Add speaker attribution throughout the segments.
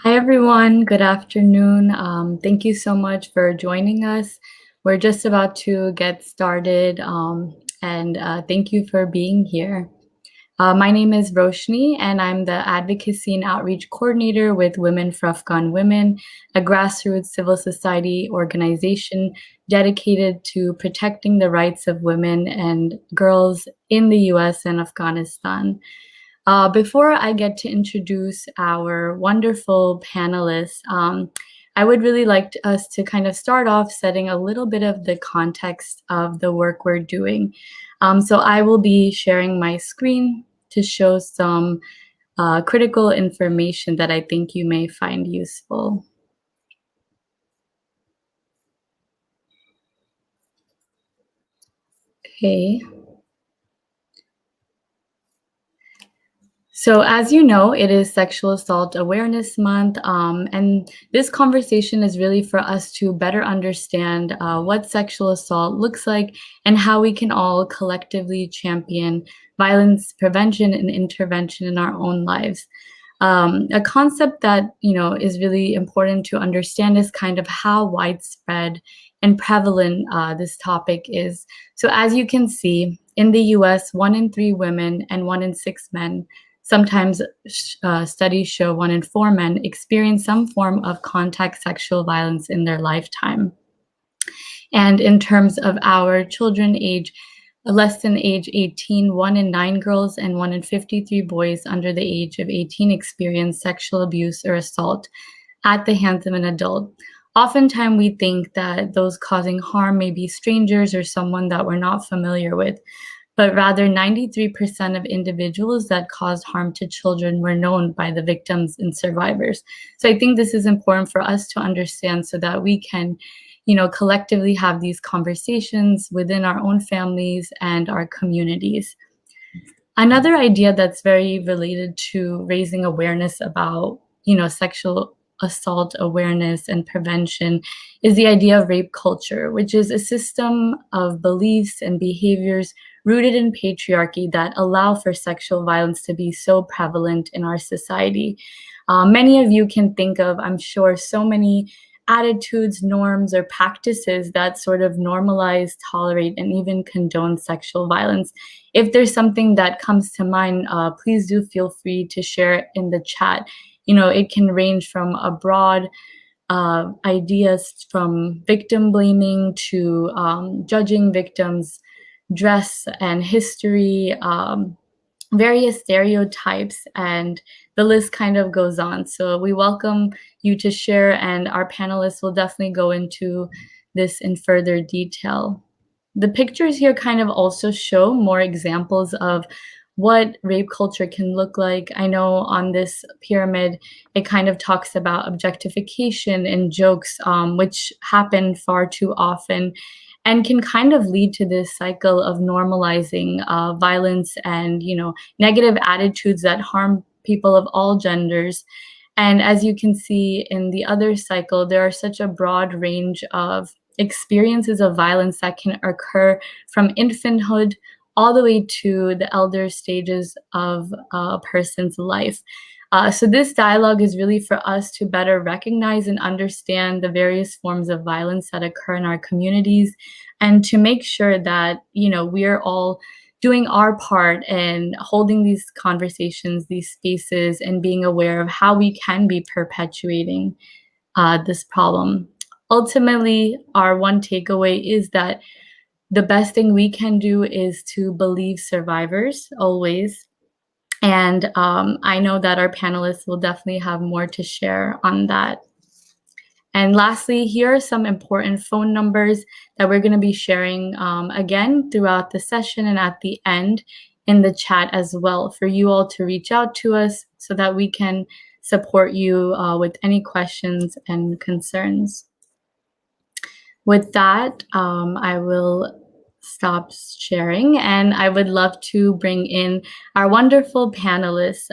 Speaker 1: Hi, everyone. Good afternoon. Thank you so much for joining us. We're just about to get started, and thank you for being here. My name is Roshni, and I'm the Advocacy and Outreach Coordinator with Women for Afghan Women, a grassroots civil society organization dedicated to protecting the rights of women and girls in the US and Afghanistan. Before I get to introduce our wonderful panelists, I would really like us to kind of start off setting a little bit of the context of the work we're doing. So I will be sharing my screen to show some critical information that I think you may find useful. Okay. So, as you know, it is Sexual Assault Awareness Month, and this conversation is really for us to better understand what sexual assault looks like and how we can all collectively champion violence prevention and intervention in our own lives. A concept that is really important to understand is kind of how widespread and prevalent this topic is. So, as you can see, in the U.S., 1 in 3 women and 1 in 6 men. Sometimes studies show 1 in 4 men experience some form of contact sexual violence in their lifetime. And in terms of our children age less than age 18, 1 in 9 girls and 1 in 53 boys under the age of 18 experience sexual abuse or assault at the hands of an adult. Oftentimes, we think that those causing harm may be strangers or someone that we're not familiar with, but rather 93% of individuals that caused harm to children were known by the victims and survivors. So I think this is important for us to understand so that we can, collectively have these conversations within our own families and our communities. Another idea that's very related to raising awareness about, sexual assault awareness and prevention is the idea of rape culture, which is a system of beliefs and behaviors rooted in patriarchy that allow for sexual violence to be so prevalent in our society. Many of you can think of, I'm sure, so many attitudes, norms, or practices that sort of normalize, tolerate, and even condone sexual violence. If there's something that comes to mind, please do feel free to share it in the chat. It can range from a broad ideas from victim blaming to judging victims' dress and history, various stereotypes, and the list kind of goes on. So we welcome you to share, and our panelists will definitely go into this in further detail. The pictures here kind of also show more examples of what rape culture can look like. I know on this pyramid, it kind of talks about objectification and jokes, which happen far too often and can kind of lead to this cycle of normalizing violence and negative attitudes that harm people of all genders. And as you can see in the other cycle, there are such a broad range of experiences of violence that can occur from infanthood all the way to the elder stages of a person's life. So this dialogue is really for us to better recognize and understand the various forms of violence that occur in our communities, and to make sure that we're all doing our part in holding these conversations, these spaces, and being aware of how we can be perpetuating this problem. Ultimately, our one takeaway is that the best thing we can do is to believe survivors always. And I know that our panelists will definitely have more to share on that. And lastly, here are some important phone numbers that we're going to be sharing again throughout the session and at the end in the chat as well, for you all to reach out to us so that we can support you with any questions and concerns. With that, I will stop sharing, and I would love to bring in our wonderful panelists.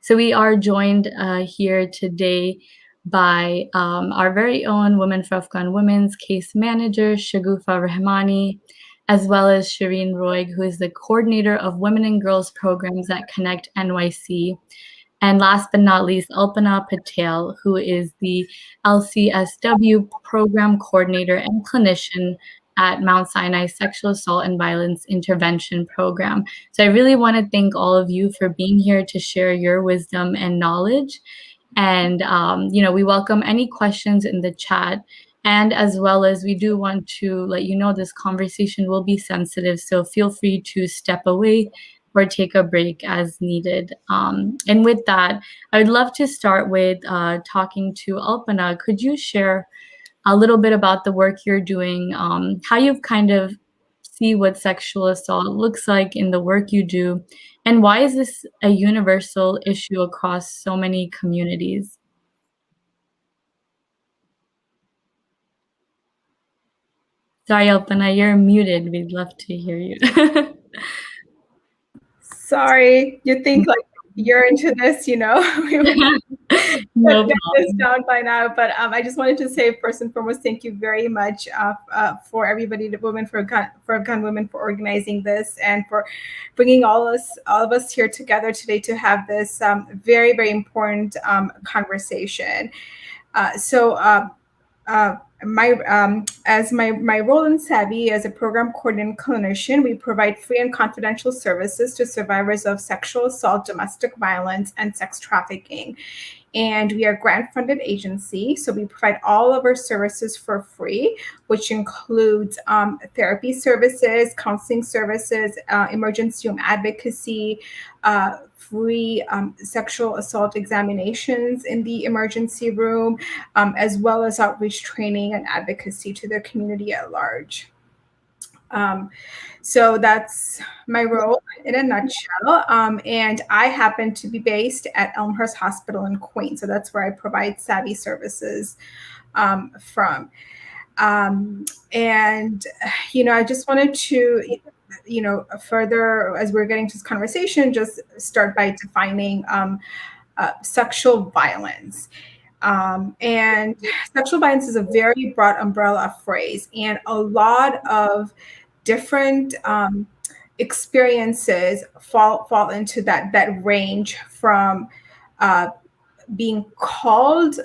Speaker 1: So we are joined here today by our very own Women for Afghan Women's case manager, Shgoofa Rahmani, as well as Sharene Roig, who is the coordinator of Women and Girls programs at CONNECT NYC. And last but not least, Alpana Patel, who is the LCSW Program Coordinator and Clinician at Mount Sinai Sexual Assault and Violence Intervention Program. So I really want to thank all of you for being here to share your wisdom and knowledge. And, we welcome any questions in the chat. And as well as we do want to let you know this conversation will be sensitive, so feel free to step away or take a break as needed. And with that, I would love to start with talking to Alpana. Could you share a little bit about the work you're doing, how you've kind of see what sexual assault looks like in the work you do, and why is this a universal issue across so many communities? Sorry, Alpana, you're muted. We'd love to hear you.
Speaker 2: Sorry, you think like you're into this, we would
Speaker 1: No
Speaker 2: get this
Speaker 1: problem.
Speaker 2: down by now. But I just wanted to say first and foremost, thank you very much for everybody, the women for Afghan Women, for organizing this and for bringing all of us here together today to have this very, very important conversation. So. My role in Savvy as a program coordinator and clinician, we provide free and confidential services to survivors of sexual assault, domestic violence, and sex trafficking. And we are a grant-funded agency, so we provide all of our services for free, which includes therapy services, counseling services, emergency room advocacy, free sexual assault examinations in the emergency room, as well as outreach training and advocacy to the community at large. So that's my role in a nutshell. And I happen to be based at Elmhurst Hospital in Queens. So that's where I provide Savvy services from. And I just wanted to, further, as we're getting to this conversation, just start by defining sexual violence. And sexual violence is a very broad umbrella phrase, and a lot of different experiences fall into that range, from being called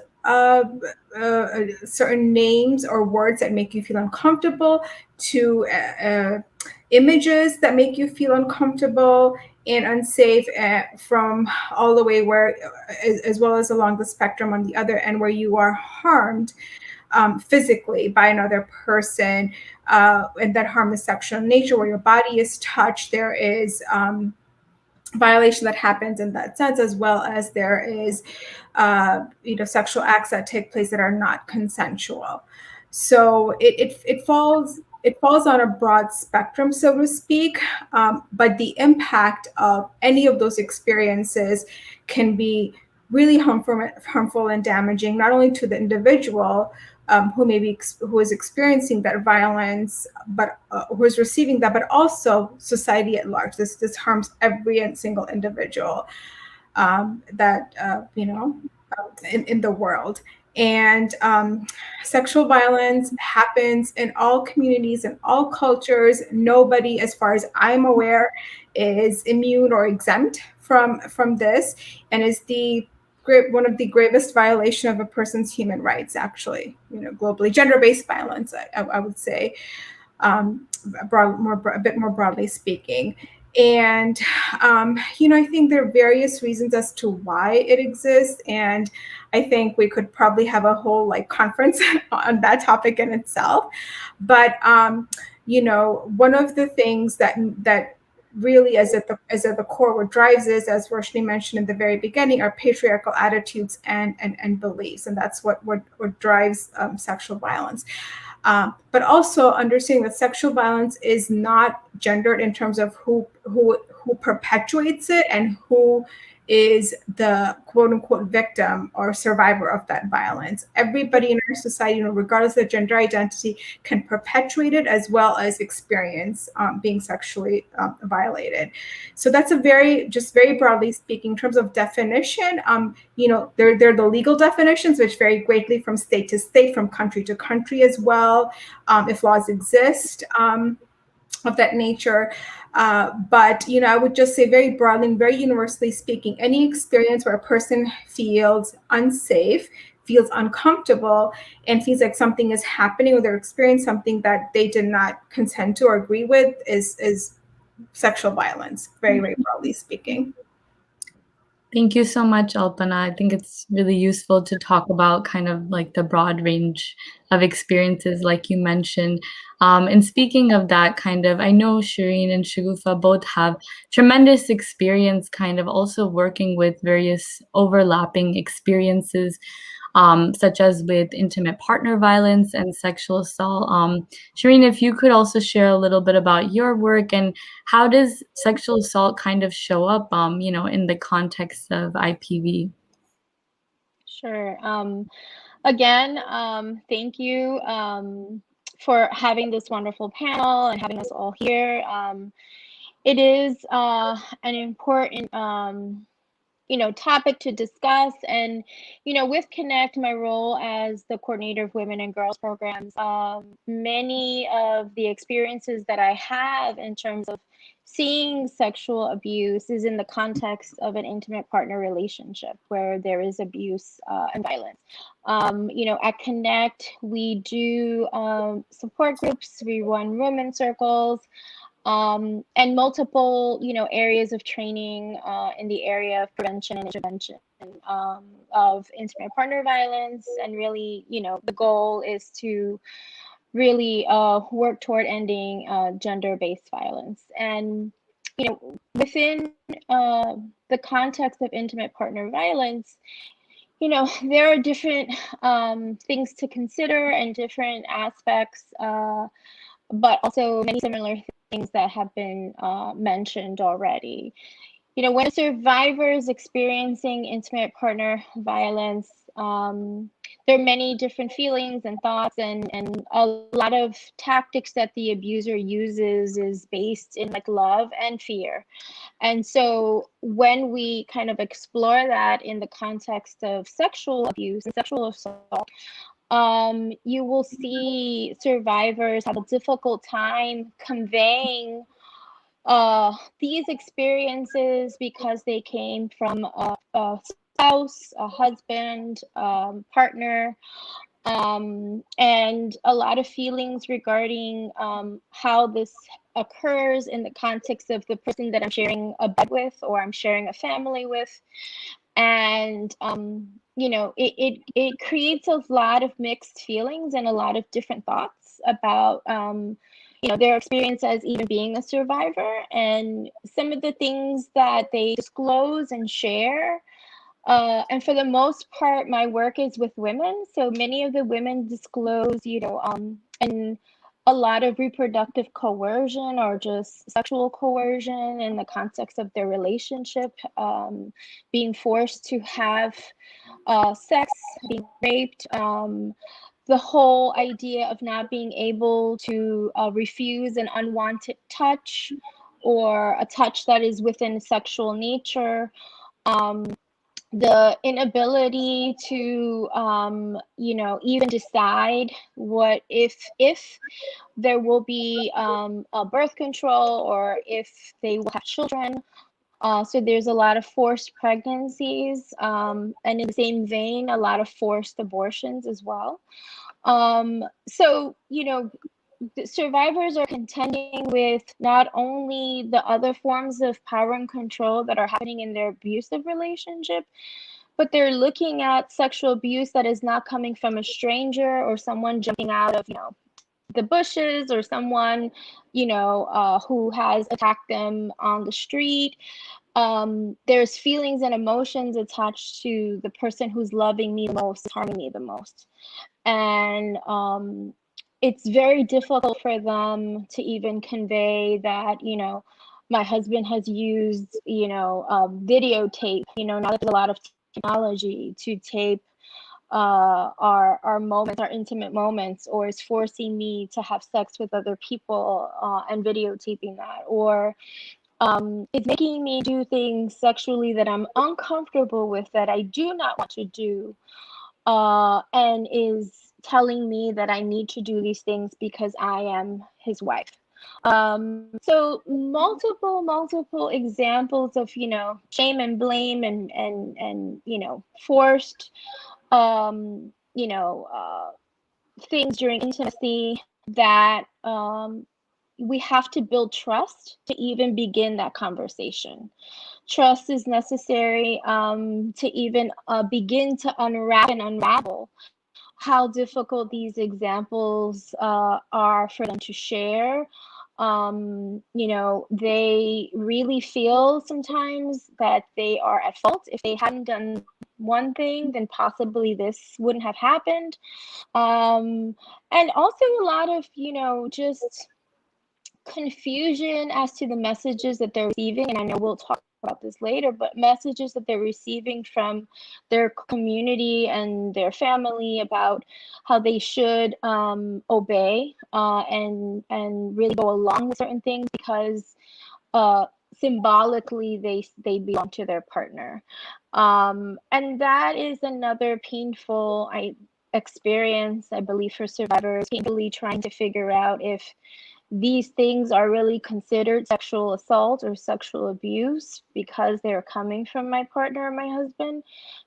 Speaker 2: certain names or words that make you feel uncomfortable, to images that make you feel uncomfortable and unsafe, from all the way where, as well as along the spectrum on the other end, where you are harmed physically by another person, and that harm is sexual in nature, where your body is touched. There is violation that happens in that sense, as well as there is sexual acts that take place that are not consensual. So it falls on a broad spectrum, so to speak, but the impact of any of those experiences can be really harmful and damaging, not only to the individual who is experiencing that violence, but who is receiving that, but also society at large. This harms every single individual that in the world. And sexual violence happens in all communities and all cultures. Nobody, as far as I'm aware, is immune or exempt from this, and is one of the gravest violation of a person's human rights, actually, globally. Gender-based violence, I would say, a bit more broadly speaking. And, I think there are various reasons as to why it exists. And I think we could probably have a whole conference on that topic in itself. But, one of the things that really is at the core, what drives is, as Roshni mentioned in the very beginning, are patriarchal attitudes and beliefs. And that's what drives sexual violence. But also understanding that sexual violence is not gendered in terms of who perpetuates it and who is the quote unquote victim or survivor of that violence. Everybody in our society, regardless of gender identity, can perpetuate it as well as experience being sexually violated. So that's very broadly speaking. In terms of definition, there are the legal definitions, which vary greatly from state to state, from country to country as well, if laws exist. of that nature. But I would just say very broadly and very universally speaking, any experience where a person feels unsafe, feels uncomfortable, and feels like something is happening or they're experiencing something that they did not consent to or agree with is sexual violence, very, very broadly speaking.
Speaker 1: Thank you so much, Alpana. I think it's really useful to talk about kind of like the broad range of experiences, like you mentioned. And speaking of that, kind of, I know Sharene and Shgoofa both have tremendous experience, kind of also working with various overlapping experiences, such as with intimate partner violence and sexual assault. Sharene, if you could also share a little bit about your work and how does sexual assault kind of show up, in the context of IPV?
Speaker 3: Sure. Again, thank you for having this wonderful panel and having us all here. It is an important topic to discuss. And, with Connect, my role as the coordinator of women and girls programs, many of the experiences that I have in terms of seeing sexual abuse is in the context of an intimate partner relationship where there is abuse and violence. At Connect, we do support groups, we run women circles, and multiple, areas of training in the area of prevention and intervention of intimate partner violence. And really, the goal is to really work toward ending gender-based violence. And, within the context of intimate partner violence, there are different things to consider and different aspects, but also many similar things that have been mentioned already. When a survivor is experiencing intimate partner violence, there are many different feelings and thoughts, and a lot of tactics that the abuser uses is based in like love and fear. And so when we kind of explore that in the context of sexual abuse and sexual assault, you will see survivors have a difficult time conveying these experiences because they came from a spouse, a husband, partner, and a lot of feelings regarding how this occurs in the context of the person that I'm sharing a bed with or I'm sharing a family with. And it creates a lot of mixed feelings and a lot of different thoughts about their experience as even being a survivor, and some of the things that they disclose and share. And for the most part, my work is with women. So many of the women disclose, and a lot of reproductive coercion or just sexual coercion in the context of their relationship, being forced to have sex, being raped, the whole idea of not being able to refuse an unwanted touch or a touch that is within sexual nature. The inability to even decide what if there will be a birth control or if they will have children. So there's a lot of forced pregnancies, and in the same vein, a lot of forced abortions as well. So the survivors are contending with not only the other forms of power and control that are happening in their abusive relationship, but they're looking at sexual abuse that is not coming from a stranger or someone jumping out of, the bushes, or someone, who has attacked them on the street. There's feelings and emotions attached to the person who's loving me the most, harming me the most. And it's very difficult for them to even convey that, my husband has used, videotape, now that there's a lot of technology to tape our moments, our intimate moments, or is forcing me to have sex with other people and videotaping that, or it's making me do things sexually that I'm uncomfortable with, that I do not want to do, and is telling me that I need to do these things because I am his wife. So multiple examples of, shame and blame and forced, things during intimacy that we have to build trust to even begin that conversation. Trust is necessary to even begin to unravel how difficult these examples are for them to share. They really feel sometimes that they are at fault. If they hadn't done one thing, then possibly this wouldn't have happened. And also a lot of, just confusion as to the messages that they're receiving. And I know we'll talk about this later, but messages that they're receiving from their community and their family about how they should obey and really go along with certain things because symbolically they belong to their partner. And that is another painful experience, I believe, for survivors, painfully trying to figure out if these things are really considered sexual assault or sexual abuse because they're coming from my partner or my husband.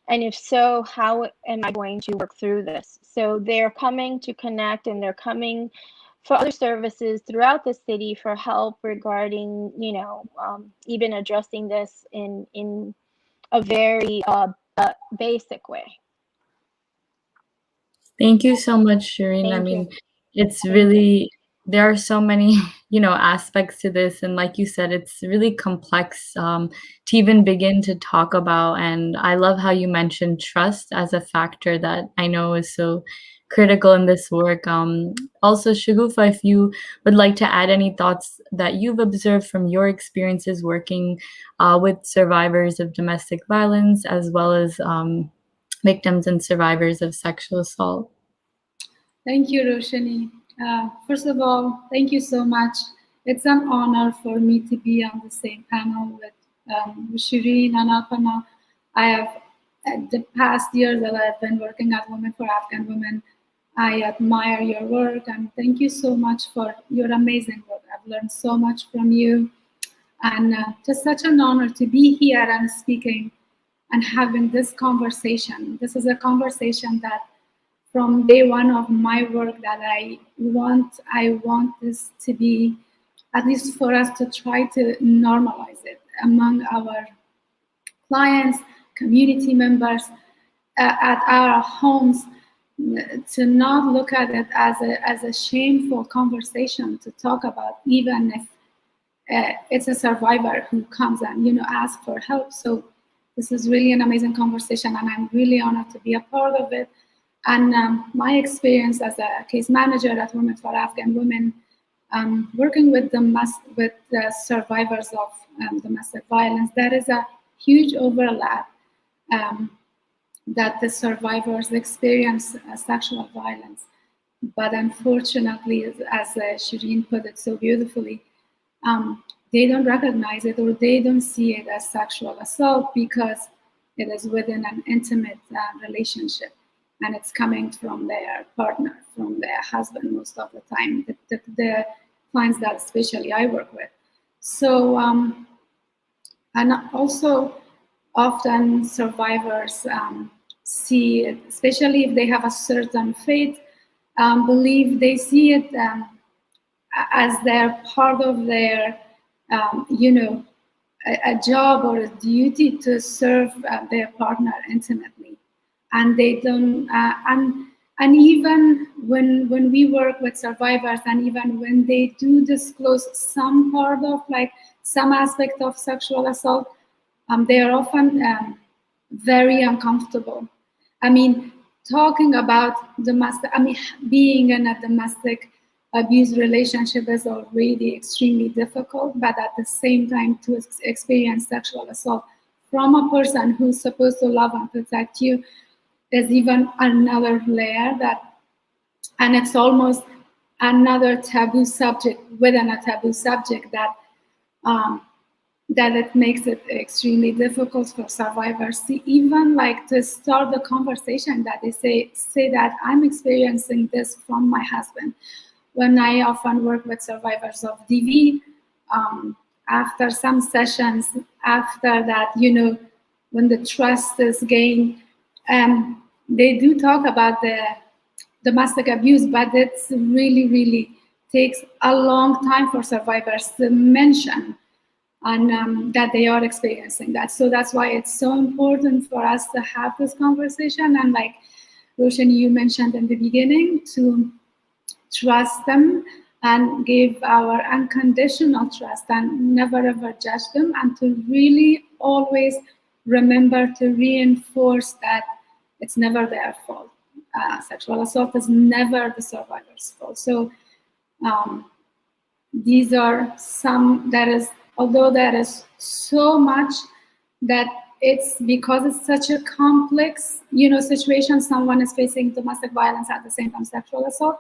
Speaker 3: And if so, how am I going to work through this? So they're coming to CONNECT, and they're coming for other services throughout the city for help regarding, even addressing this in a very basic way.
Speaker 1: Thank you so much, Sharene. I
Speaker 3: Thank you.
Speaker 1: mean, it's really, there are so many, aspects to this. And like you said, it's really complex to even begin to talk about. And I love how you mentioned trust as a factor that I know is so critical in this work. Also, Shgoofa, if you would like to add any thoughts that you've observed from your experiences working with survivors of domestic violence, as well as victims and survivors of sexual assault.
Speaker 4: Thank you, Roshani. First of all, thank you so much. It's an honor for me to be on the same panel with Sharene and Alpana. I have, the past years that I've been working at Women for Afghan Women, I admire your work and thank you so much for your amazing work. I've learned so much from you, and just such an honor to be here and speaking and having this conversation. This is a conversation that from day one of my work that I want this to be, at least for us to try to normalize it among our clients, community members, at our homes, to not look at it as a shameful conversation to talk about, even if it's a survivor who comes and asks for help. So this is really an amazing conversation, and I'm really honored to be a part of it. And my experience as a case manager at Women for Afghan Women, working with the survivors of domestic violence, there is a huge overlap that the survivors experience sexual violence. But unfortunately, as Sharene put it so beautifully, they don't recognize it or they don't see it as sexual assault because it is within an intimate relationship. And it's coming from their partner, from their husband most of the time, the clients that especially I work with. So, and also often survivors see it, especially if they have a certain faith, believe they see it as their part of their, a job or a duty to serve their partner intimately. And they don't, and even when we work with survivors, and even when they do disclose some part of, like, some aspect of sexual assault, they are often very uncomfortable. I mean, talking about being in a domestic abuse relationship is already extremely difficult, but at the same time, to experience sexual assault from a person who's supposed to love and protect you is even another layer and it's almost another taboo subject within a taboo subject that it makes it extremely difficult for survivors to even to start the conversation, that they say that I'm experiencing this from my husband, when I often work with survivors of DV, after some sessions, after that, when the trust is gained, they do talk about the domestic abuse, but it's really, really takes a long time for survivors to mention and that they are experiencing that. So that's why it's so important for us to have this conversation. And like Roshan, you mentioned in the beginning, to trust them and give our unconditional trust and never ever judge them, and to really always remember to reinforce that it's never their fault. Sexual assault is never the survivor's fault. So these are some, although there is so much that it's because it's such a complex, situation. Someone is facing domestic violence at the same time sexual assault.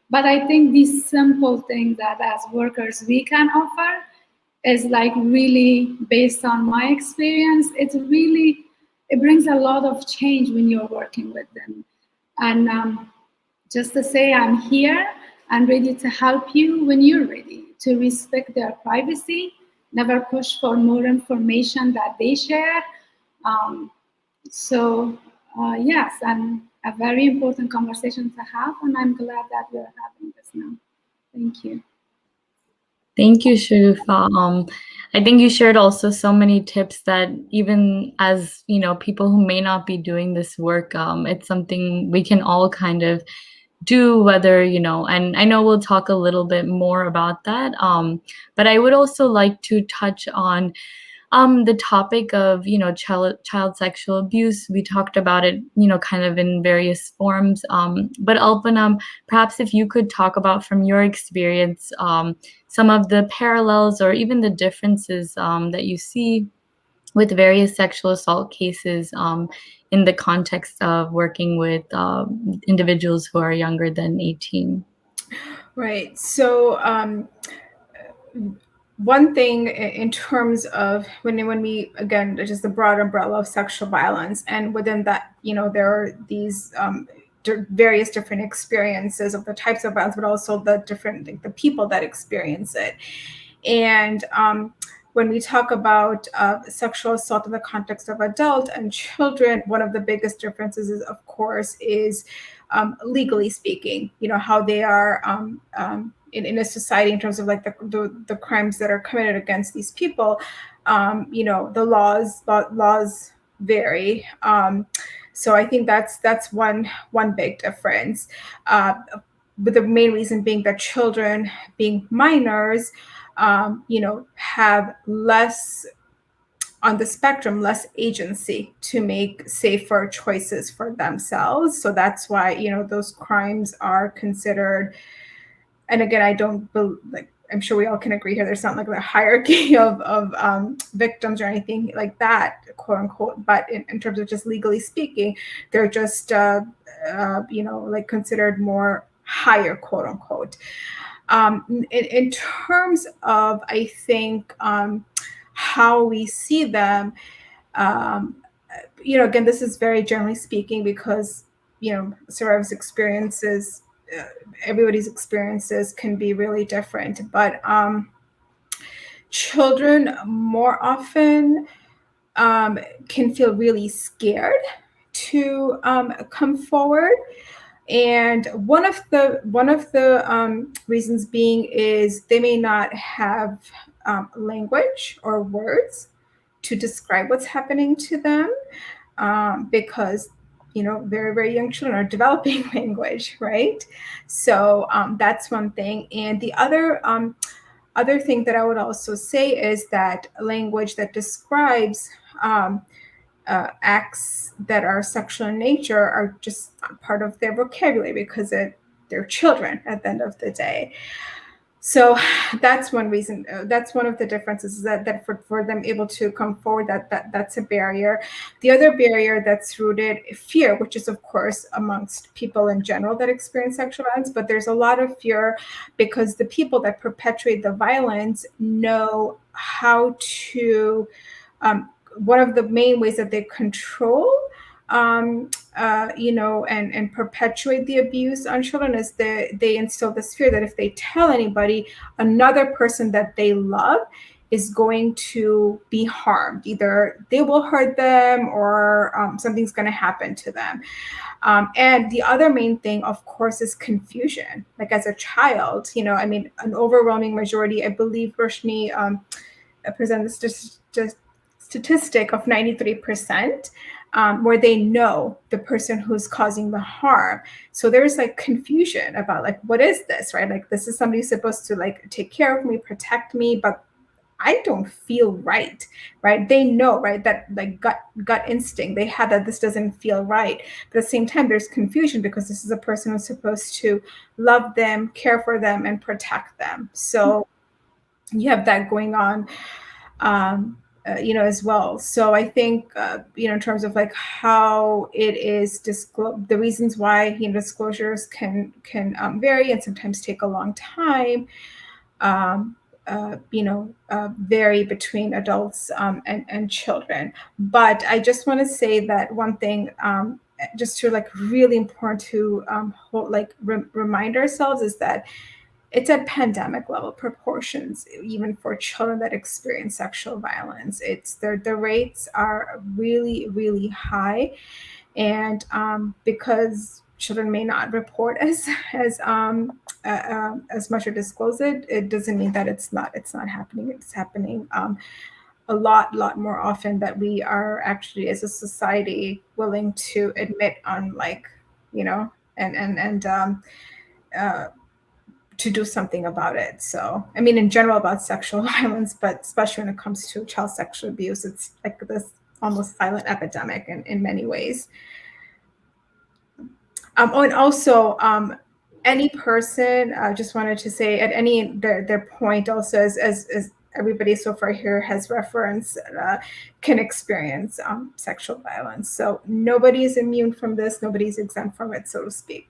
Speaker 4: But I think these simple things that as workers we can offer is like really based on my experience. It brings a lot of change when you're working with them. And just to say I'm here and ready to help you when you're ready, to respect their privacy, never push for more information that they share. Yes, and a very important conversation to have, and I'm glad that we're having this now. Thank you.
Speaker 1: Thank you, Shgoofa. I think you shared also so many tips that even as, people who may not be doing this work, it's something we can all kind of do, whether, and I know we'll talk a little bit more about that. But I would also like to touch on the topic of, child sexual abuse. We talked about it, kind of in various forms. But Alpana, perhaps if you could talk about from your experience, some of the parallels or even the differences that you see with various sexual assault cases in the context of working with individuals who are younger than 18.
Speaker 2: Right. So one thing in terms of when we, again, just the broad umbrella of sexual violence, and within that, there are these various different experiences of the types of violence, but also the people that experience it. And when we talk about sexual assault in the context of adult and children, one of the biggest differences is, of course, legally speaking, how they are in a society in terms of like the crimes that are committed against these people. The laws vary. So I think that's one big difference. But the main reason being that children, being minors, have less on the spectrum, less agency to make safer choices for themselves. So that's why, those crimes are considered. And again, I don't like, I'm sure we all can agree here, there's not like a hierarchy of victims or anything like that, quote unquote. But in terms of just legally speaking, they're just, like considered more higher, quote unquote. In terms of, I think, how we see them, again, this is very generally speaking because, survivors' experiences, everybody's experiences can be really different. But children more often can feel really scared to come forward. And one of the reasons being is they may not have language or words to describe what's happening to them, because very, very young children are developing language, right? So that's one thing. And the other thing that I would also say is that language that describes acts that are sexual in nature are just not part of their vocabulary because they're children at the end of the day. So that's one reason. That's one of the differences, is that for them able to come forward, that's a barrier. The other barrier that's rooted fear, which is of course amongst people in general that experience sexual violence, but there's a lot of fear because the people that perpetuate the violence know how to. One of the main ways that they control and perpetuate the abuse on children is they instill this fear that if they tell anybody, another person that they love is going to be harmed. Either they will hurt them or something's going to happen to them. And the other main thing, of course, is confusion. Like as a child, an overwhelming majority, I believe Roshni presented this statistic of 93%, where they know the person who's causing the harm. So there's like confusion about like, what is this, right? Like this is somebody who's supposed to like take care of me, protect me, but I don't feel right? They know, right, that like gut instinct, they have that this doesn't feel right. But at the same time, there's confusion because this is a person who's supposed to love them, care for them, and protect them. So you have that going on, as well. So I think, in terms of like how it is disclosed, the reasons why disclosures can vary and sometimes take a long time. Vary between adults and children. But I just want to say that one thing, just to like really important to remind ourselves is that it's at pandemic level proportions, even for children that experience sexual violence. The rates are really, really high. And because children may not report as much or disclose it, it doesn't mean that it's not happening. It's happening a lot more often that we are actually as a society willing to admit on, like, and to do something about it. So, I mean, in general about sexual violence, but especially when it comes to child sexual abuse, it's like this almost silent epidemic in many ways. And also, any person, just wanted to say at any their point also, as everybody so far here has referenced, can experience sexual violence. So nobody is immune from this. Nobody's exempt from it, so to speak.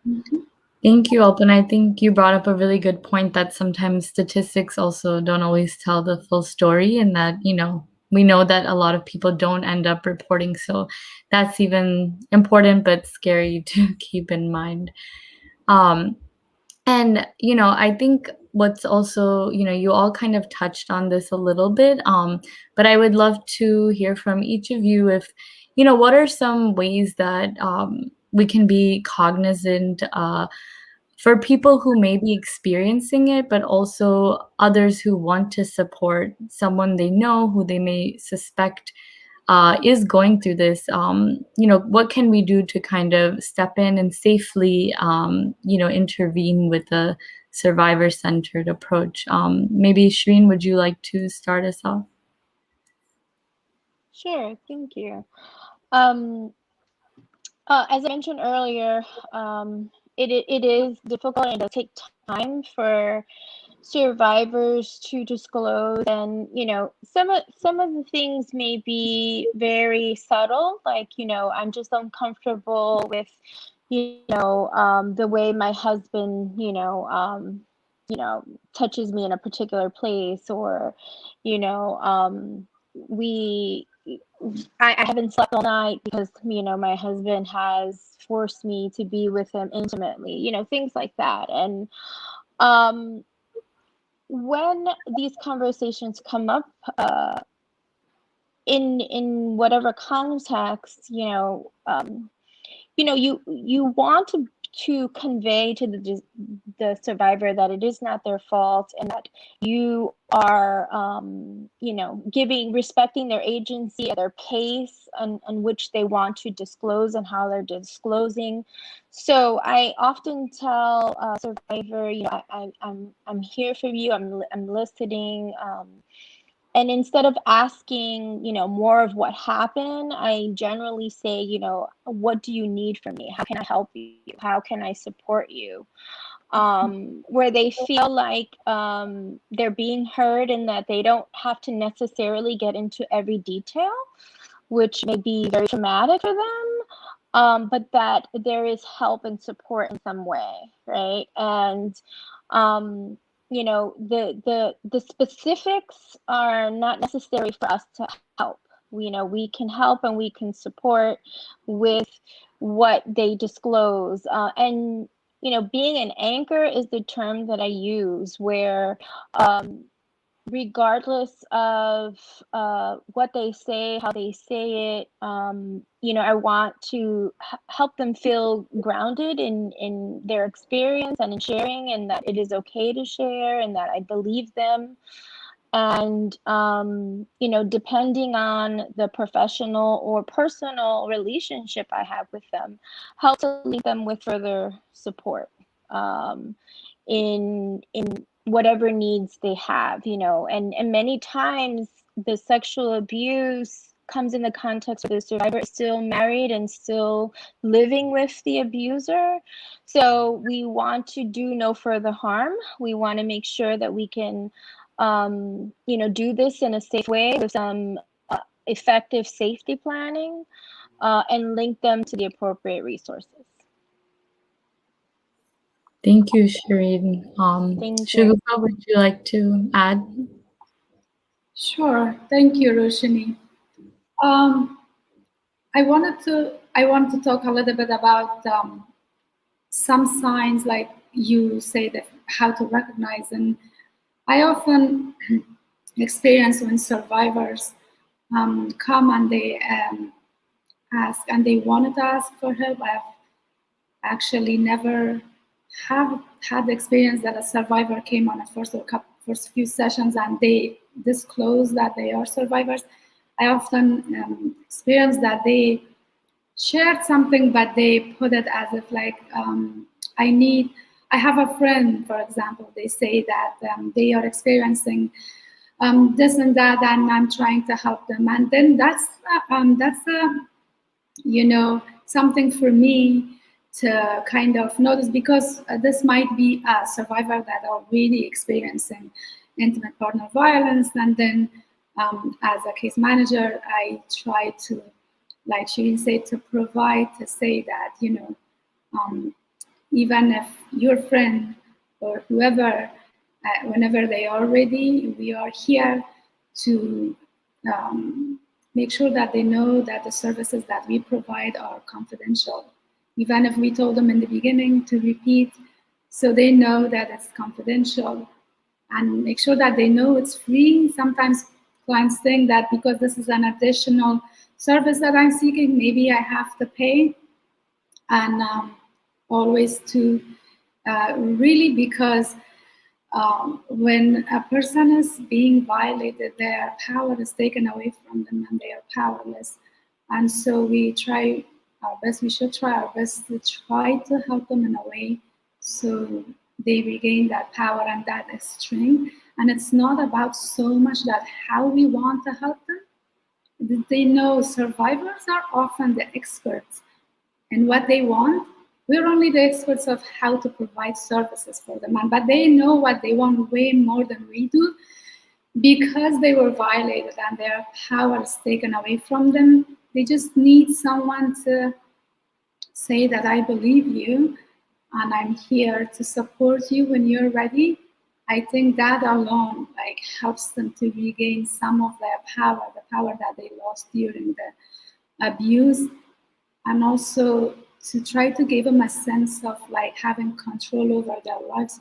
Speaker 4: Mm-hmm.
Speaker 1: Thank you, Alpana. I think you brought up a really good point that sometimes statistics also don't always tell the full story, and that, we know that a lot of people don't end up reporting. So that's even important but scary to keep in mind. And, I think what's also, you all kind of touched on this a little bit, but I would love to hear from each of you if, what are some ways that we can be cognizant for people who may be experiencing it, but also others who want to support someone they know who they may suspect is going through this. What can we do to kind of step in and safely, intervene with a survivor-centered approach? Maybe Sharene, would you like to start us off?
Speaker 3: Sure, thank you. As I mentioned earlier, it is difficult and it does take time for survivors to disclose, and some of the things may be very subtle, like I'm just uncomfortable with the way my husband touches me in a particular place, or I haven't slept all night because my husband has forced me to be with him intimately, things like that. And when these conversations come up in whatever context, you want to convey to the survivor that it is not their fault, and that you are respecting their agency at their pace on which they want to disclose and how they're disclosing. So I often tell a survivor, I'm here for you, I'm listening. And instead of asking, more of what happened, I generally say, what do you need from me? How can I help you? How can I support you? Where they feel like they're being heard, and that they don't have to necessarily get into every detail, which may be very traumatic for them, but that there is help and support in some way, right? And the specifics are not necessary for us to help, we can help and we can support with what they disclose. And being an anchor is the term that I use, where regardless of what they say, how they say it, I want to help them feel grounded in their experience and in sharing, and that it is okay to share, and that I believe them. And, depending on the professional or personal relationship I have with them, help to link them with further support in whatever needs they have, and many times the sexual abuse comes in the context where the survivor is still married and still living with the abuser. So we want to do no further harm. We want to make sure that we can do this in a safe way with some effective safety planning, and link them to the appropriate resources.
Speaker 1: Thank you, Sharene.
Speaker 3: Thank you.
Speaker 1: Shgoofa, would you like to add?
Speaker 4: Sure. Thank you, Roshani. I want to talk a little bit about some signs, like you say, that how to recognize. And I often experience when survivors come and they ask, and they wanted to ask for help. I've actually never have had the experience that a survivor came on a first few sessions and they disclose that they are survivors. I often experience that they shared something, but they put it as if like, I have a friend, for example, they say that they are experiencing this and that, and I'm trying to help them. And then that's something for me to kind of notice, because this might be a survivor that are really experiencing intimate partner violence. And then as a case manager, I try to, like Sharene said, to provide, to say that, even if your friend or whoever, whenever they are ready, we are here to make sure that they know that the services that we provide are confidential. Even if we told them in the beginning to repeat, so they know that it's confidential, and make sure that they know it's free. Sometimes clients think that because this is an additional service that I'm seeking, maybe I have to pay. And always to really, because when a person is being violated, their power is taken away from them and they are powerless. And so we try our best, we should try our best to try to help them in a way so they regain that power and that strength. And it's not about so much that how we want to help them. They know survivors are often the experts in what they want. We're only the experts of how to provide services for them, but they know what they want way more than we do, because they were violated and their power is taken away from them. They just need someone to say that I believe you and I'm here to support you when you're ready. I think that alone helps them to regain some of their power, the power that they lost during the abuse, and also to try to give them a sense of having control over their lives,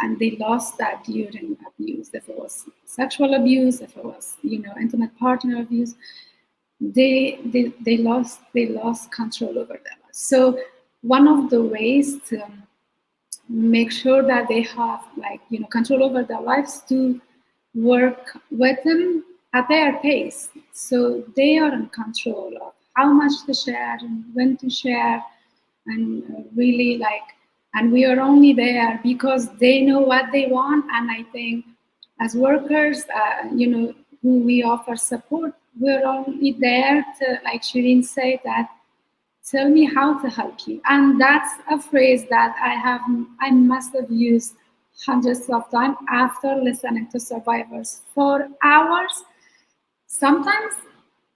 Speaker 4: and they lost that during abuse. If it was sexual abuse, if it was intimate partner abuse, they lost control over their lives. So one of the ways to make sure that they have control over their lives, to work with them at their pace, so they are in control of how much to share and when to share, and really and we are only there because they know what they want. And I think as workers, who we offer support, we're only there to, like Sharene said, that tell me how to help you. And that's a phrase that I must have used hundreds of times after listening to survivors for hours. Sometimes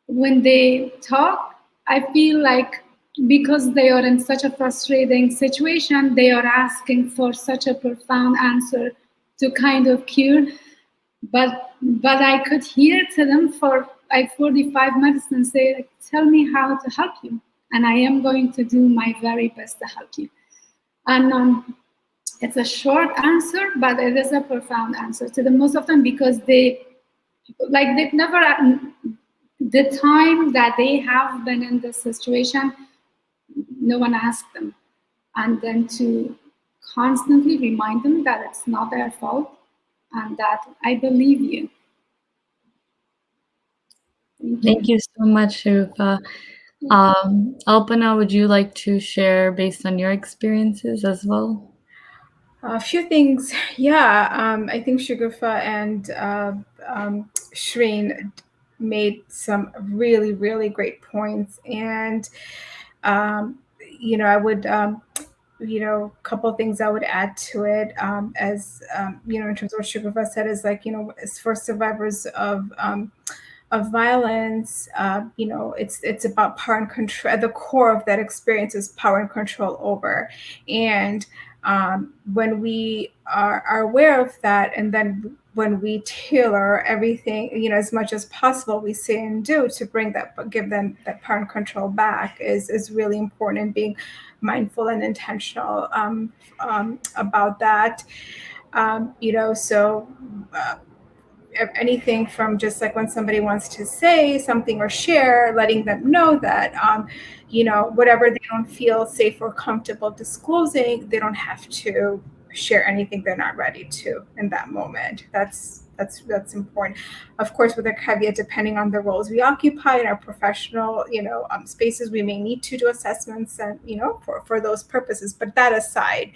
Speaker 4: when they talk, I feel like because they are in such a frustrating situation, they are asking for such a profound answer to kind of cure. But I could hear to them for like 45 minutes and say, like, tell me how to help you. And I am going to do my very best to help you. And it's a short answer, but it is a profound answer to the most of them, because they've never, the time that they have been in this situation, no one asked them. And then to constantly remind them that it's not their fault and that I believe you.
Speaker 1: Thank you so much, Shgoofa. Alpana, would you like to share based on your experiences as well?
Speaker 2: A few things. Yeah, I think Shgoofa and Sharene made some really, really great points. And, I would, a couple of things I would add to it, as, in terms of what Shgoofa said, is like, as for survivors of violence, it's about power and control. At the core of that experience is power and control over. And when we are aware of that, and then when we tailor everything, as much as possible, we say and do to give them that power and control back is really important, and being mindful and intentional about that. Anything from just like when somebody wants to say something or share, letting them know that, whatever they don't feel safe or comfortable disclosing, they don't have to share anything they're not ready to in that moment. That's important. Of course, with a caveat, depending on the roles we occupy in our professional, spaces, we may need to do assessments and, for those purposes. But that aside,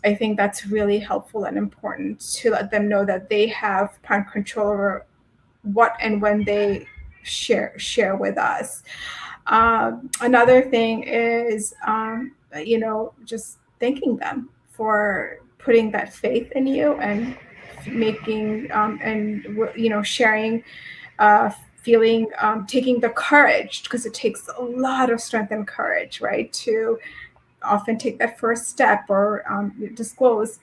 Speaker 2: I think that's really helpful and important to let them know that they have power and control over what and when they share with us. Another thing is, just thanking them for putting that faith in you and making sharing, feeling, taking the courage, because it takes a lot of strength and courage, right, to often take that first step or disclose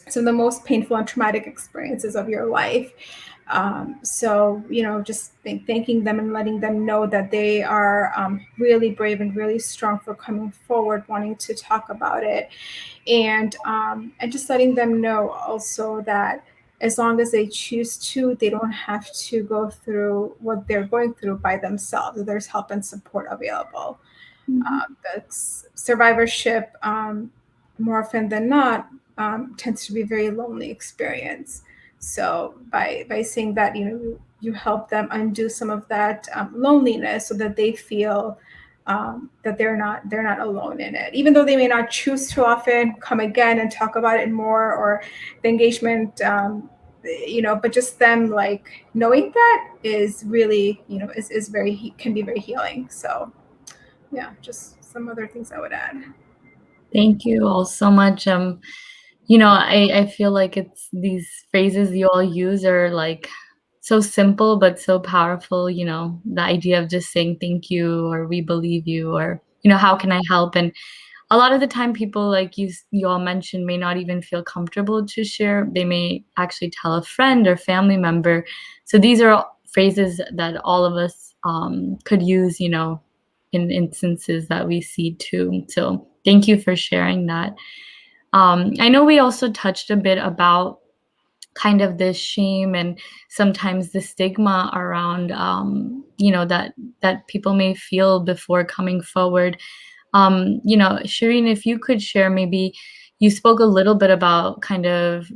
Speaker 2: some of the most painful and traumatic experiences of your life. Just thanking them and letting them know that they are really brave and really strong for coming forward, wanting to talk about it. And just letting them know also that as long as they choose to, they don't have to go through what they're going through by themselves. There's help and support available. The survivorship, more often than not, tends to be a very lonely experience. So by saying that, you help them undo some of that loneliness, so that they feel that they're not alone in it, even though they may not choose to often come again and talk about it more, or the engagement, but just them like knowing that is really, can be very healing. So yeah, just some other things I would add.
Speaker 1: Thank you all so much. I feel like it's these phrases you all use are like so simple but so powerful. The idea of just saying thank you, or we believe you, or how can I help? And a lot of the time, people, like you all mentioned, may not even feel comfortable to share. They may actually tell a friend or family member. So these are all phrases that all of us could use, in instances that we see too. So thank you for sharing that. I know we also touched a bit about kind of this shame and sometimes the stigma around, that people may feel before coming forward. Sharene, if you could share, maybe you spoke a little bit about kind of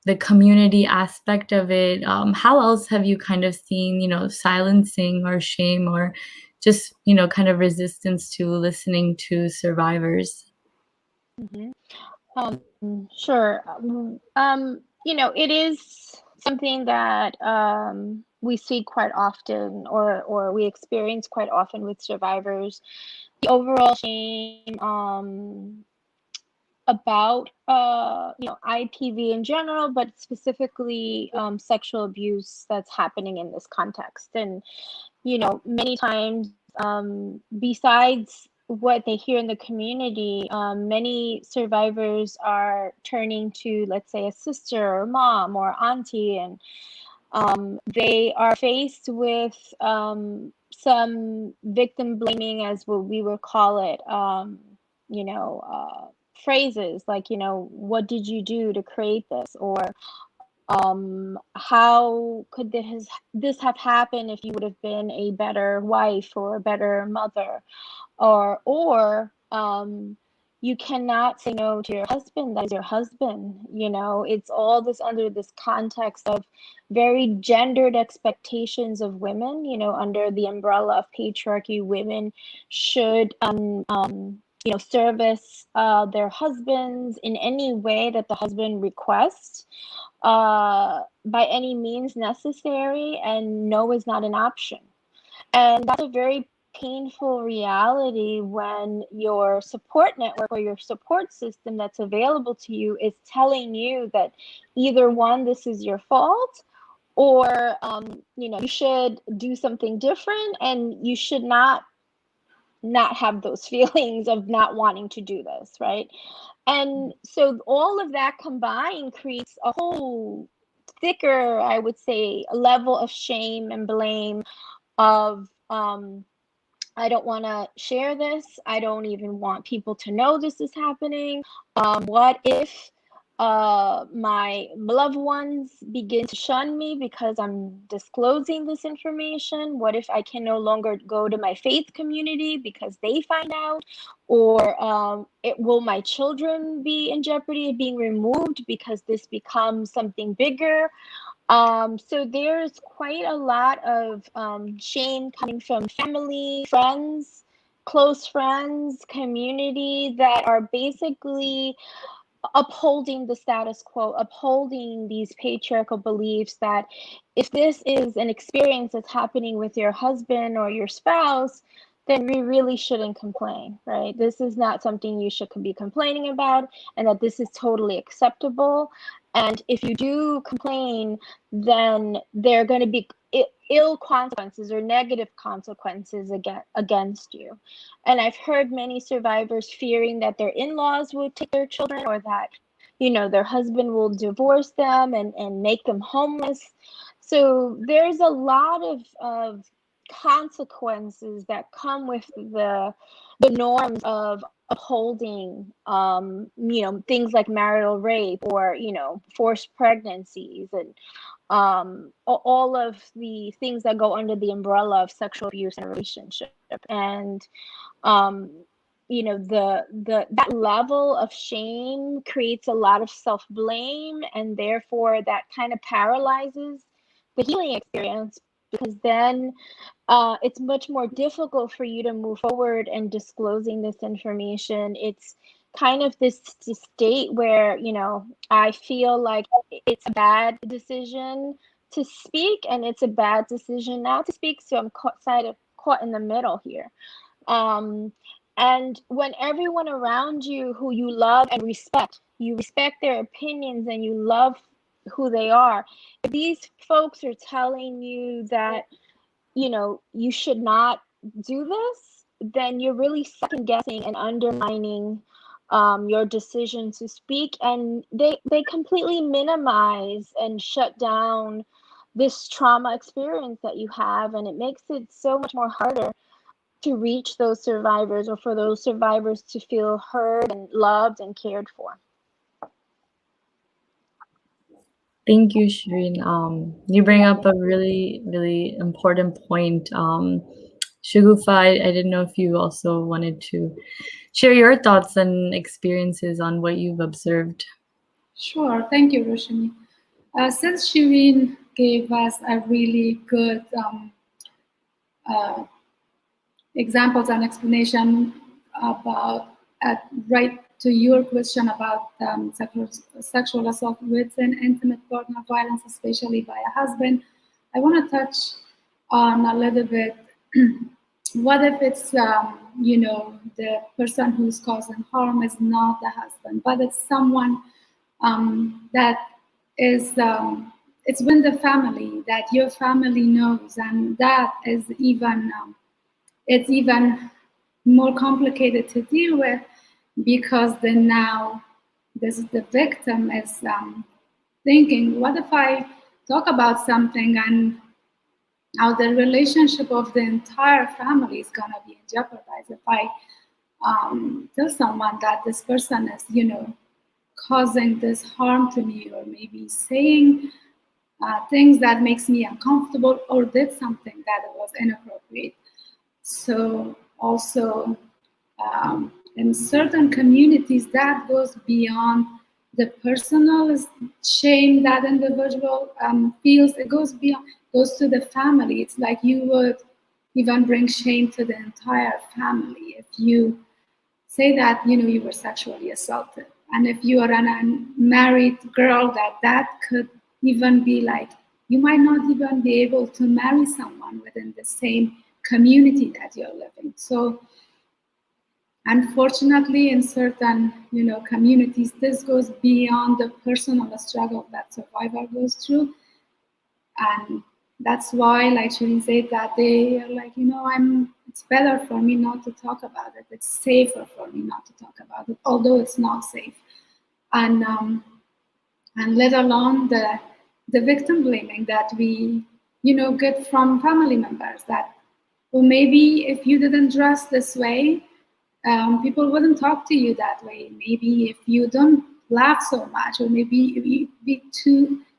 Speaker 1: the community aspect of it. How else have you kind of seen, silencing or shame, or just, kind of resistance to listening to survivors?
Speaker 3: Mm-hmm. Sure. It is something that we see quite often, or we experience quite often with survivors. The overall shame about IPV in general, but specifically sexual abuse that's happening in this context. And many times, besides what they hear in the community, many survivors are turning to, let's say, a sister or mom or auntie, and They are faced with some victim blaming, as what we would call it, phrases like, what did you do to create this? Or how could this have happened if you would have been a better wife or a better mother? Or you cannot say no to your husband. That is your husband. It's all this under this context of very gendered expectations of women. Under the umbrella of patriarchy, women should service their husbands in any way that the husband requests, by any means necessary, and no is not an option. And that's a very painful reality when your support network or your support system that's available to you is telling you that either one, this is your fault, or you should do something different, and you should not have those feelings of not wanting to do this, right? And so all of that combined creates a whole thicker, I would say, level of shame and blame of I don't want to share this. I don't even want people to know this is happening. What if my loved ones begin to shun me because I'm disclosing this information? What if I can no longer go to my faith community because they find out? Or will my children be in jeopardy of being removed because this becomes something bigger? So there's quite a lot of shame coming from family, friends, close friends, community that are basically upholding the status quo, upholding these patriarchal beliefs that if this is an experience that's happening with your husband or your spouse, then we really shouldn't complain, right? This is not something you should be complaining about, and that this is totally acceptable. And if you do complain, then there are going to be ill consequences or negative consequences against you. And I've heard many survivors fearing that their in-laws will take their children, or that, their husband will divorce them and make them homeless. So there's a lot of consequences that come with the norms of upholding things like marital rape or forced pregnancies and all of the things that go under the umbrella of sexual abuse in a relationship. And that level of shame creates a lot of self-blame, and therefore that kind of paralyzes the healing experience, because then it's much more difficult for you to move forward and disclosing this information. It's kind of this state where, I feel like it's a bad decision to speak, and it's a bad decision not to speak. So I'm caught in the middle here. And when everyone around you who you love and respect, you respect their opinions and you love who they are, if these folks are telling you that, you should not do this, then you're really second guessing and undermining your decision to speak. And they completely minimize and shut down this trauma experience that you have. And it makes it so much more harder to reach those survivors, or for those survivors to feel heard and loved and cared for.
Speaker 1: Thank you, Sharene. You bring up a really, really important point. Shgoofa, I didn't know if you also wanted to share your thoughts and experiences on what you've observed.
Speaker 4: Sure, thank you, Roshani. Since Sharene gave us a really good examples and explanation about, right to your question about sexual assault within intimate partner violence, especially by a husband, I want to touch on a little bit. What if it's, the person who's causing harm is not the husband, but it's someone that is, it's within the family, that your family knows, and that is even, it's even more complicated to deal with, because then now the victim is thinking, what if I talk about something, and now the relationship of the entire family is gonna be in jeopardy if I tell someone that this person is, causing this harm to me, or maybe saying things that makes me uncomfortable, or did something that was inappropriate. So also in certain communities that goes beyond the personal shame that individual feels. It goes to the family. It's like you would even bring shame to the entire family if you say that you were sexually assaulted. And if you are a married girl, that could even be like, you might not even be able to marry someone within the same community that you're living. So unfortunately, in certain communities, this goes beyond the personal struggle that survivor goes through. And that's why, like Sharene said, that they are like, it's better for me not to talk about it. It's safer for me not to talk about it, although it's not safe. And let alone the victim blaming that we, get from family members, that, well, maybe if you didn't dress this way, people wouldn't talk to you that way. Maybe if you don't laugh so much, or maybe if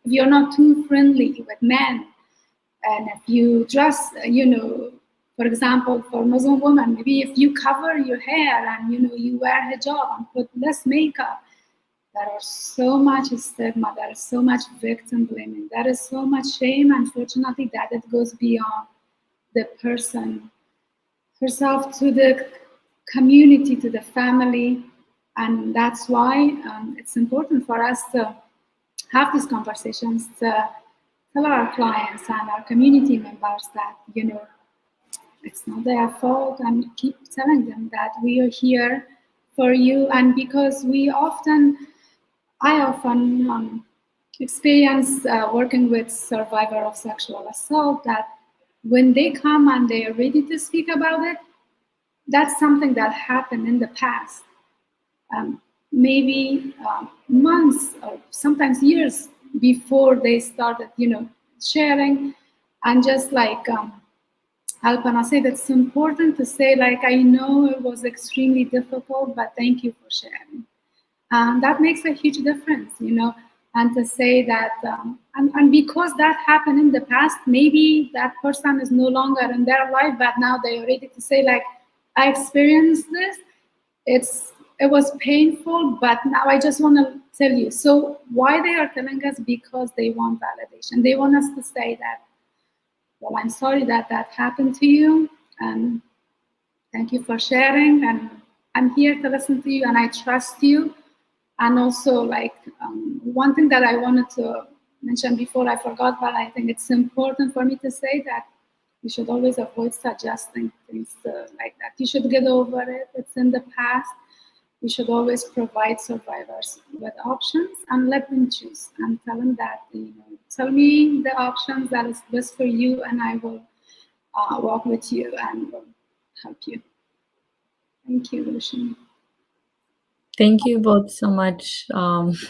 Speaker 4: you're not too friendly with men, and if you dress, for example, for Muslim women, maybe if you cover your hair and you wear hijab and put less makeup, there is so much stigma, there is so much victim blaming, there is so much shame, unfortunately, that it goes beyond the person herself to the community, to the family. And that's why it's important for us to have these conversations, to tell our clients and our community members that, it's not their fault, and keep telling them that we are here for you. And because I often experience working with survivor of sexual assault, that when they come and they are ready to speak about it, that's something that happened in the past, maybe months or sometimes years before they started, sharing. And just like Alpana said, it's important to say, like, I know it was extremely difficult, but thank you for sharing. And that makes a huge difference, and to say that, and because that happened in the past, maybe that person is no longer in their life, but now they are ready to say, like, I experienced this, it was painful, but now I just want to tell you. So why they are telling us? Because they want validation. They want us to say that, well, I'm sorry that happened to you, and thank you for sharing, and I'm here to listen to you, and I trust you. And also, like, one thing that I wanted to mention before I forgot, but I think it's important for me to say, that you should always avoid suggesting things like that. You should get over it. It's in the past. We should always provide survivors with options and let them choose, and tell them that, tell me the options that is best for you, and I will walk with you and will help you. Thank you, Roshni.
Speaker 1: Thank you both so much.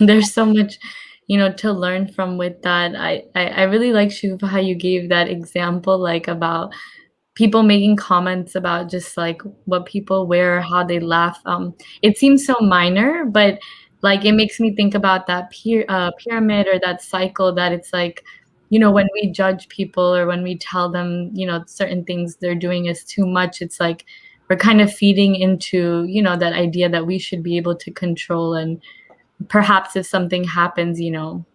Speaker 1: There's so much, to learn from with that. I really like, Shgoofa, how you gave that example, like, about people making comments about just like what people wear, how they laugh. It seems so minor, but like it makes me think about that pyramid, or that cycle, that it's like, when we judge people, or when we tell them, certain things they're doing is too much, it's like we're kind of feeding into, that idea that we should be able to control, and perhaps if something happens,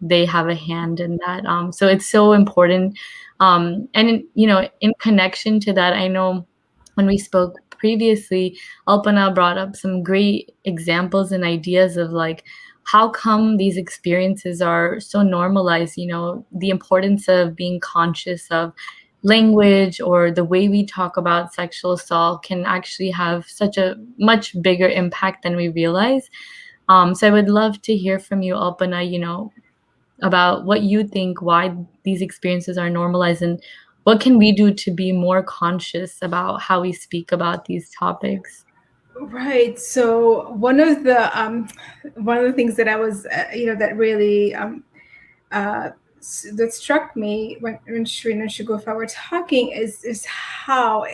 Speaker 1: they have a hand in that. So it's so important. And in connection to that, I know when we spoke previously, Alpana brought up some great examples and ideas of, like, how come these experiences are so normalized, the importance of being conscious of language, or the way we talk about sexual assault can actually have such a much bigger impact than we realize. So I would love to hear from you, Alpana, about what you think, why these experiences are normalized, and what can we do to be more conscious about how we speak about these topics.
Speaker 2: Right. So one of the things that I was, that really that struck me when Sharene and Shgoofa were talking is how,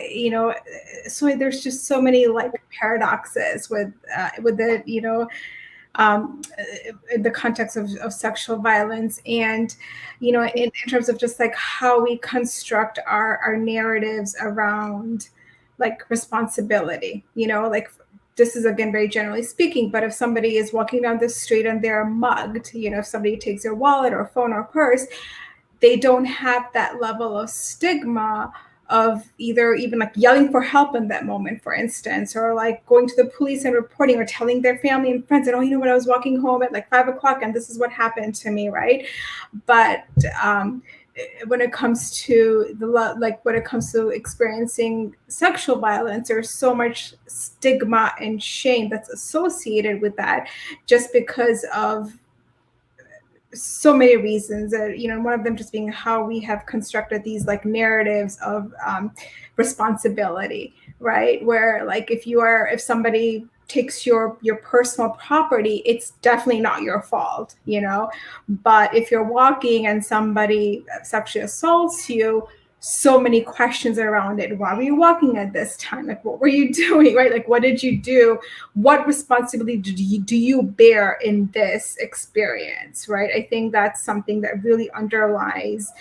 Speaker 2: so there's just so many like paradoxes with the, in the context of sexual violence, and in terms of just like how we construct our narratives around like responsibility, like this is again very generally speaking, but if somebody is walking down the street and they're mugged, if somebody takes their wallet or phone or purse, they don't have that level of stigma of either even like yelling for help in that moment, for instance, or like going to the police and reporting, or telling their family and friends that, oh, when I was walking home at like 5 o'clock and this is what happened to me, right? But when it comes to when it comes to experiencing sexual violence, there's so much stigma and shame that's associated with that, just because of so many reasons. One of them just being how we have constructed these like narratives of responsibility, right? Where like if somebody takes your personal property, it's definitely not your fault, but if you're walking and somebody sexually assaults you, so many questions around it. Why were you walking at this time? Like, what were you doing, right? Like, what did you do? What responsibility do you bear in this experience, right? I think that's something that really underlies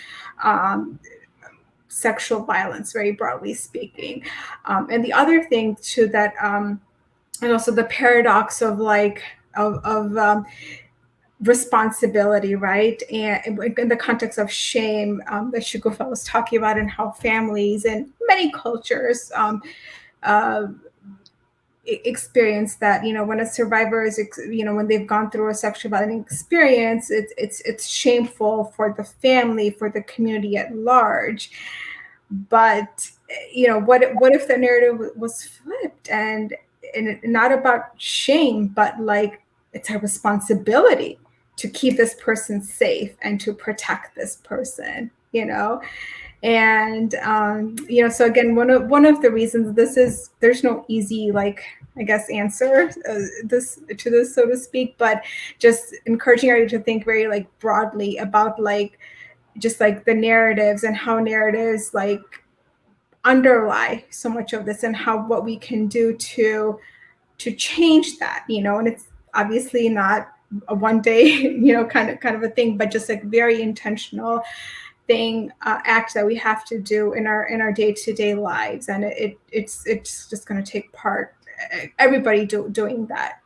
Speaker 2: sexual violence, very broadly speaking. And the other thing too that, and also the paradox of like, of responsibility, right? And in the context of shame that Shgoofa was talking about, and how families in many cultures experience that, when a survivor is, when they've gone through a sexual violence experience, it's shameful for the family, for the community at large. But what if the narrative was flipped, and not about shame, but like it's a responsibility to keep this person safe and to protect this person, and so again, one of the reasons there's no easy, like, I guess, answer this, so to speak, but just encouraging everybody to think very like broadly about like just like the narratives, and how narratives like underlie so much of this, and what we can do to change that, and it's obviously not a one day, kind of a thing, but just like very intentional thing, act that we have to do in our day-to-day lives. And it's just going to take part, everybody doing that,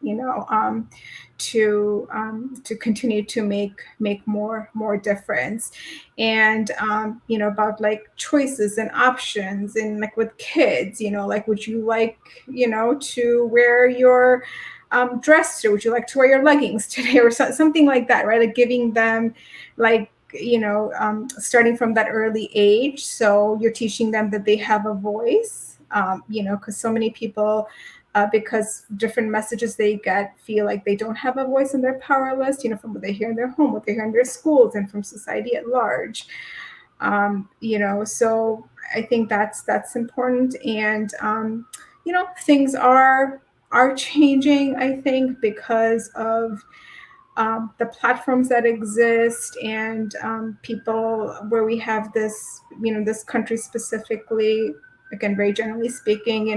Speaker 2: to continue to make more difference. And about like choices and options, and like with kids, like, would you like to wear your dress today? Would you like to wear your leggings today, or something like that, right? Like giving them like starting from that early age, so you're teaching them that they have a voice, because so many people, because different messages they get, feel like they don't have a voice and they're powerless, from what they hear in their home, what they hear in their schools, and from society at large. So I think that's important. And things are changing, I think, because of the platforms that exist, and people, where we have this, this country specifically, again, very generally speaking,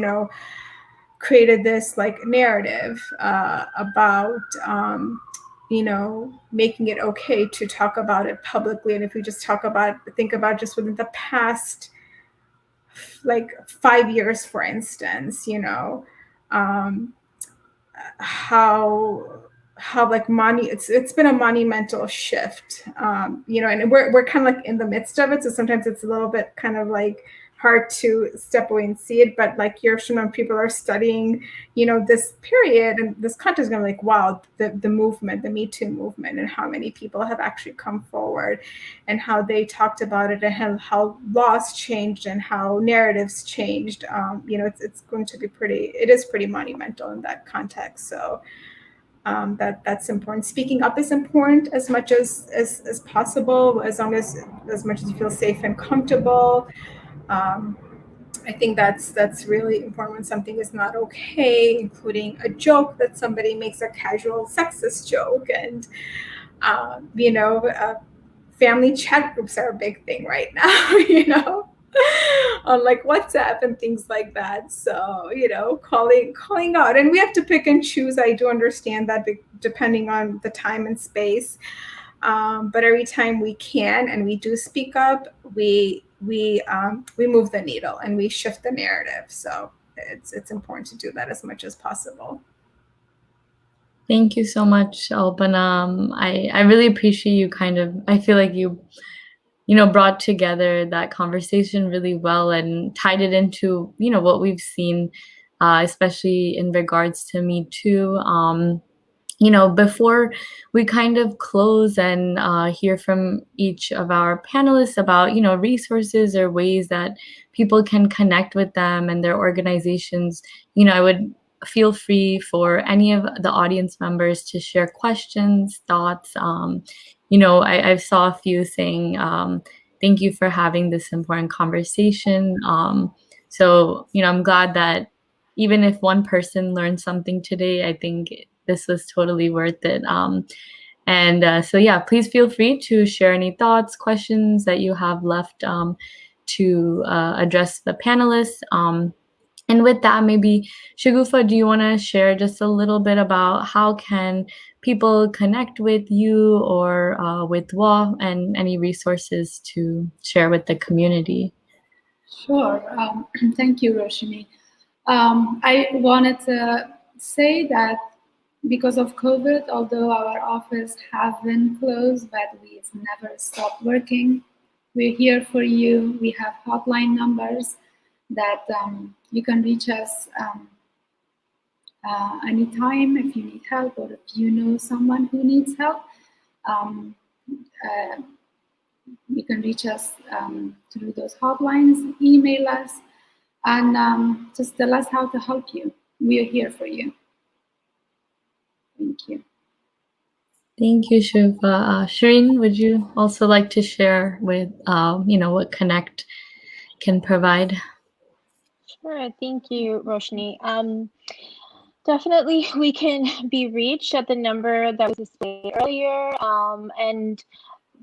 Speaker 2: created this like narrative about making it okay to talk about it publicly. And if we just think about just within the past like 5 years, for instance, how like it's been a monumental shift, and we're kind of like in the midst of it, so sometimes it's a little bit kind of like hard to step away and see it. But like years from now, people are studying this period and this context, going like, wow, the movement, the Me Too movement, and how many people have actually come forward, and how they talked about it, and how laws changed, and how narratives changed. It's going to be pretty monumental in that context. So that's important. Speaking up is important as much as possible, as much as you feel safe and comfortable. I think that's really important when something is not okay, including a joke that somebody makes, a casual sexist joke, and family chat groups are a big thing right now, on like WhatsApp and things like that. So, calling out, and we have to pick and choose. I do understand that depending on the time and space. But every time we can and we do speak up, we move the needle and we shift the narrative. So it's important to do that as much as possible.
Speaker 1: Thank you so much, Alpana. I really appreciate you I feel like you brought together that conversation really well and tied it into, what we've seen, especially in regards to Me Too. Before we kind of close and hear from each of our panelists about, resources or ways that people can connect with them and their organizations, I would feel free for any of the audience members to share questions, thoughts. I saw a few saying, thank you for having this important conversation. So, I'm glad that even if one person learned something today, I think this was totally worth it. So yeah, please feel free to share any thoughts, questions that you have left to address the panelists. And with that, maybe Shgoofa, do you want to share just a little bit about how can people connect with you or with WA, and any resources to share with the community?
Speaker 4: Sure. Thank you, Roshni. I wanted to say that because of COVID, although our office have been closed, but we've never stopped working. We're here for you. We have hotline numbers that you can reach us anytime if you need help or if you know someone who needs help. You can reach us through those hotlines, email us, and just tell us how to help you. We are here for you. Thank you.
Speaker 1: Thank you, Shgoofa. Sharene, would you also like to share with, what CONNECT can provide?
Speaker 3: Sure, thank you, Roshni. Definitely, we can be reached at the number that was displayed earlier, and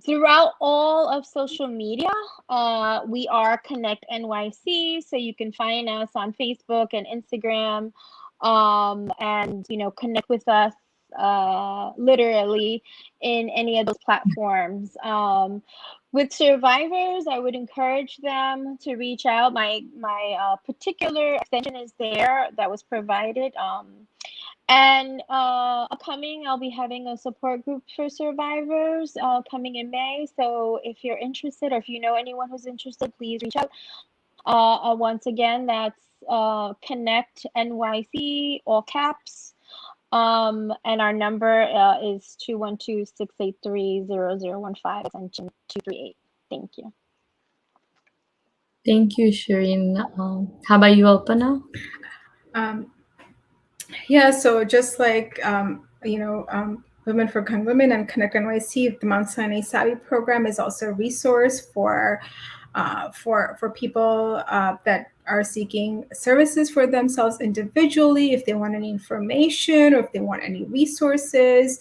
Speaker 3: throughout all of social media, we are CONNECT NYC, so you can find us on Facebook and Instagram, and connect with us literally in any of those platforms. With survivors, I would encourage them to reach out. My particular extension is there that was provided. And upcoming, I'll be having a support group for survivors coming in May. So if you're interested, or if you know anyone who's interested, please reach out. Once again, that's CONNECT NYC, all caps. And our number is 212-683-0015, extension 238. Thank you.
Speaker 1: Thank you, Sharene. How about you, Alpana?
Speaker 2: Yeah, so just like, Women for Afghan Women and CONNECT NYC, the Mount Sinai Savvy program is also a resource for people that are seeking services for themselves individually. If they want any information or if they want any resources,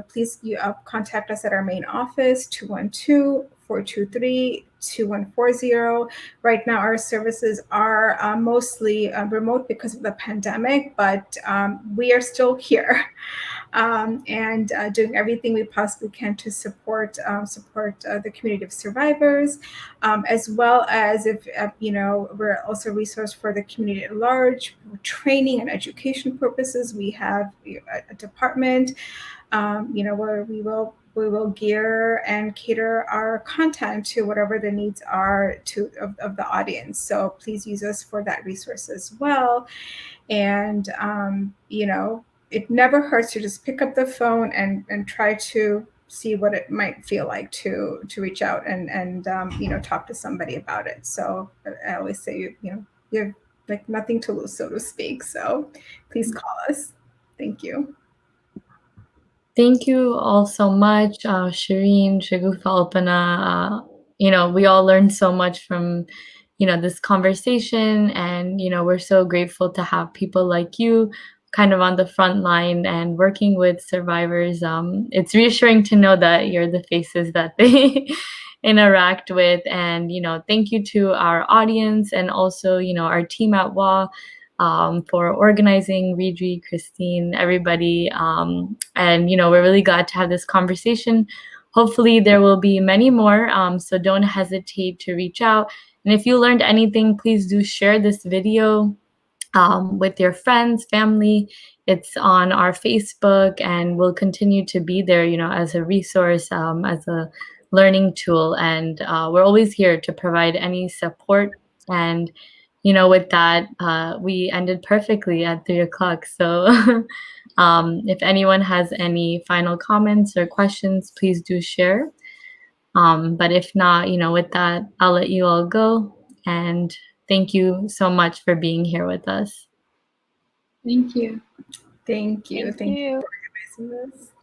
Speaker 2: please contact us at our main office, 212-423-2140. Right now, our services are mostly remote because of the pandemic, but we are still here. And doing everything we possibly can to support the community of survivors, as well as if we're also a resource for the community at large, for training and education purposes. We have a department, where we will gear and cater our content to whatever the needs are of the audience. So please use us for that resource as well. And it never hurts to just pick up the phone and try to see what it might feel like to reach out and talk to somebody about it. So I always say, you have like nothing to lose, so to speak. So please call us. Thank you.
Speaker 1: Thank you all so much, Sharene, Shgoofa, Alpana. We all learned so much from, this conversation, and we're so grateful to have people like you kind of on the front line and working with survivors, it's reassuring to know that you're the faces that they interact with. And, thank you to our audience and also, our team at WA for organizing, Reidri, Christine, everybody. And, we're really glad to have this conversation. Hopefully there will be many more, so don't hesitate to reach out. And if you learned anything, please do share this video with your friends, family. It's on our Facebook, and we'll continue to be there, as a resource, as a learning tool. And we're always here to provide any support. And, with that, we ended perfectly at 3 o'clock. So if anyone has any final comments or questions, please do share. But if not, with that, I'll let you all go. And thank you so much for being here with us.
Speaker 4: Thank you.
Speaker 2: Thank you.
Speaker 3: Thank you.
Speaker 2: For organizing this.